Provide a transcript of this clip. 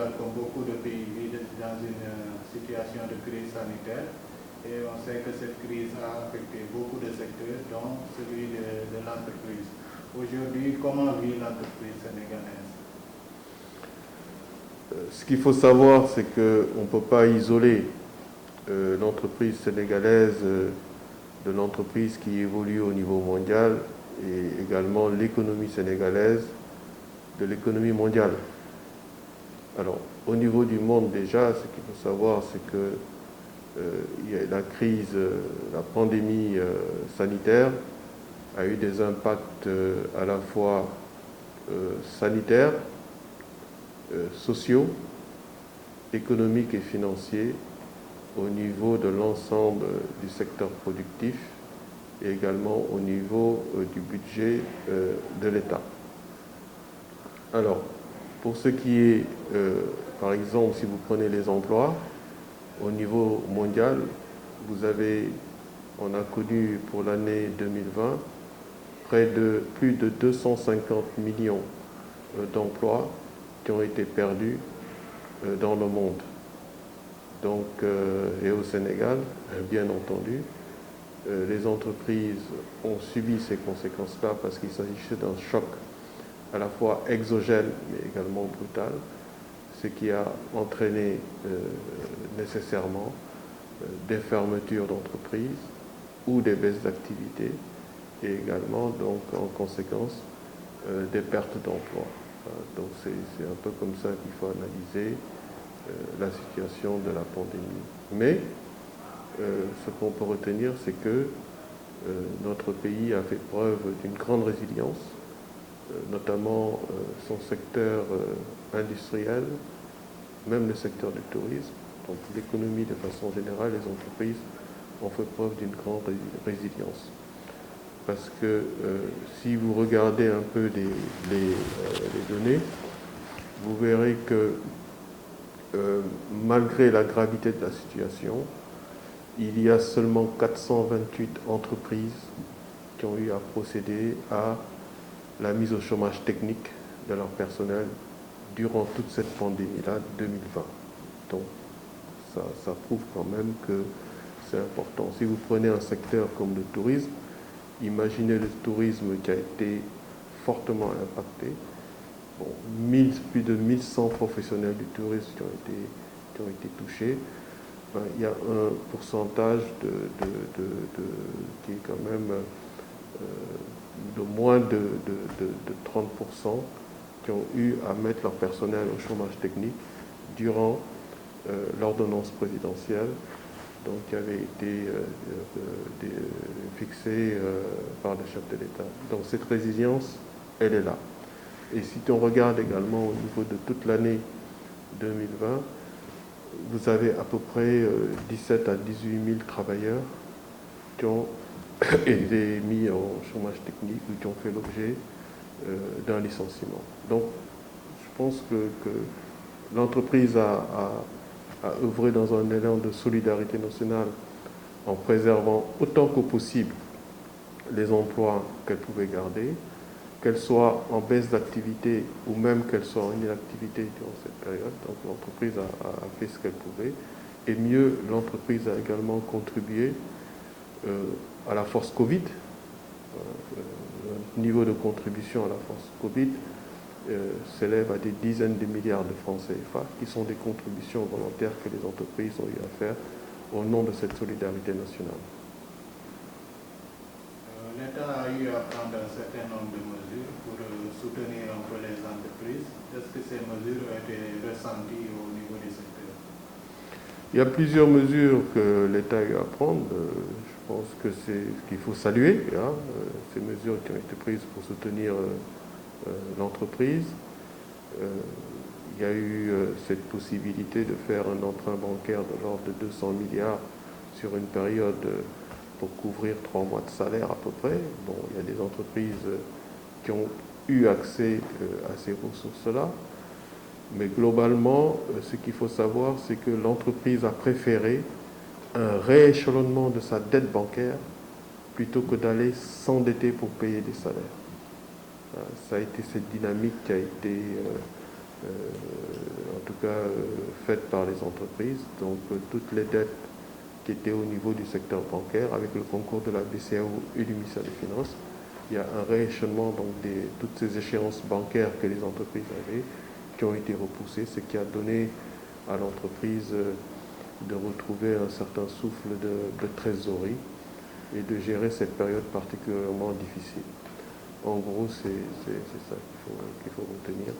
Sénégal, comme beaucoup de pays, vit dans une situation de crise sanitaire. Et on sait que cette crise a affecté beaucoup de secteurs, dont celui de l'entreprise. Aujourd'hui, comment vit l'entreprise sénégalaise? Ce qu'il faut savoir, c'est qu'on ne peut pas isoler l'entreprise sénégalaise de l'entreprise qui évolue au niveau mondial et également l'économie sénégalaise de l'économie mondiale. Alors, au niveau du monde déjà, ce qu'il faut savoir, c'est que la crise, la pandémie sanitaire a eu des impacts à la fois sanitaires, sociaux, économiques et financiers au niveau de l'ensemble du secteur productif et également au niveau du budget de l'État. Alors, pour ce qui est, par exemple, si vous prenez les emplois, au niveau mondial, on a connu pour l'année 2020 plus de 250 millions d'emplois qui ont été perdus dans le monde. Donc, et au Sénégal, bien entendu, les entreprises ont subi ces conséquences-là parce qu'il s'agissait d'un choc à la fois exogène mais également brutal, ce qui a entraîné nécessairement des fermetures d'entreprises ou des baisses d'activité et également donc en conséquence des pertes d'emplois. Donc c'est un peu comme ça qu'il faut analyser la situation de la pandémie. Mais ce qu'on peut retenir, c'est que notre pays a fait preuve d'une grande résilience, notamment son secteur industriel, même le secteur du tourisme. Donc l'économie de façon générale, les entreprises ont fait preuve d'une grande résilience. Parce que si vous regardez un peu les données, vous verrez que malgré la gravité de la situation, il y a seulement 428 entreprises qui ont eu à procéder à la mise au chômage technique de leur personnel durant toute cette pandémie-là 2020. Donc ça prouve quand même que c'est important. Si vous prenez un secteur comme le tourisme, imaginez le tourisme qui a été fortement impacté. Bon, plus de 1100 professionnels du tourisme qui ont été touchés. Ben, il y a un pourcentage qui est quand même de moins de 30% qui ont eu à mettre leur personnel au chômage technique durant l'ordonnance présidentielle donc, qui avait été fixée par le chef de l'État. Donc cette résilience, elle est là. Et si on regarde également au niveau de toute l'année 2020, vous avez à peu près 17 à 18 000 travailleurs qui ont été mis en chômage technique ou qui ont fait l'objet d'un licenciement. Donc, je pense que l'entreprise a œuvré dans un élan de solidarité nationale en préservant autant que possible les emplois qu'elle pouvait garder, qu'elle soit en baisse d'activité ou même qu'elle soit en inactivité durant cette période. Donc l'entreprise a fait ce qu'elle pouvait. Et mieux, l'entreprise a également contribué à la force Covid. Le niveau de contribution à la force Covid s'élève à des dizaines de milliards de francs CFA, qui sont des contributions volontaires que les entreprises ont eu à faire au nom de cette solidarité nationale. L'État a eu à prendre un certain nombre de mesures pour soutenir un peu les entreprises. Est-ce que ces mesures ont été ressenties au niveau des secteurs? Il y a plusieurs mesures que l'État a eu à prendre. Je pense que c'est ce qu'il faut saluer, hein, ces mesures qui ont été prises pour soutenir l'entreprise. Il y a eu cette possibilité de faire un emprunt bancaire de l'ordre de 200 milliards sur une période pour couvrir 3 mois de salaire à peu près. Bon, il y a des entreprises qui ont eu accès à ces ressources-là. Mais globalement, ce qu'il faut savoir, c'est que l'entreprise a préféré un rééchelonnement de sa dette bancaire plutôt que d'aller s'endetter pour payer des salaires. Ça a été cette dynamique qui a été en tout cas faites par les entreprises. Donc toutes les dettes qui étaient au niveau du secteur bancaire, avec le concours de la BCEAO et du ministère des Finances, il y a un rééchelonnement donc, de toutes ces échéances bancaires que les entreprises avaient, qui ont été repoussées, ce qui a donné à l'entreprise de retrouver un certain souffle de trésorerie et de gérer cette période particulièrement difficile. En gros, c'est ça qu'il faut retenir.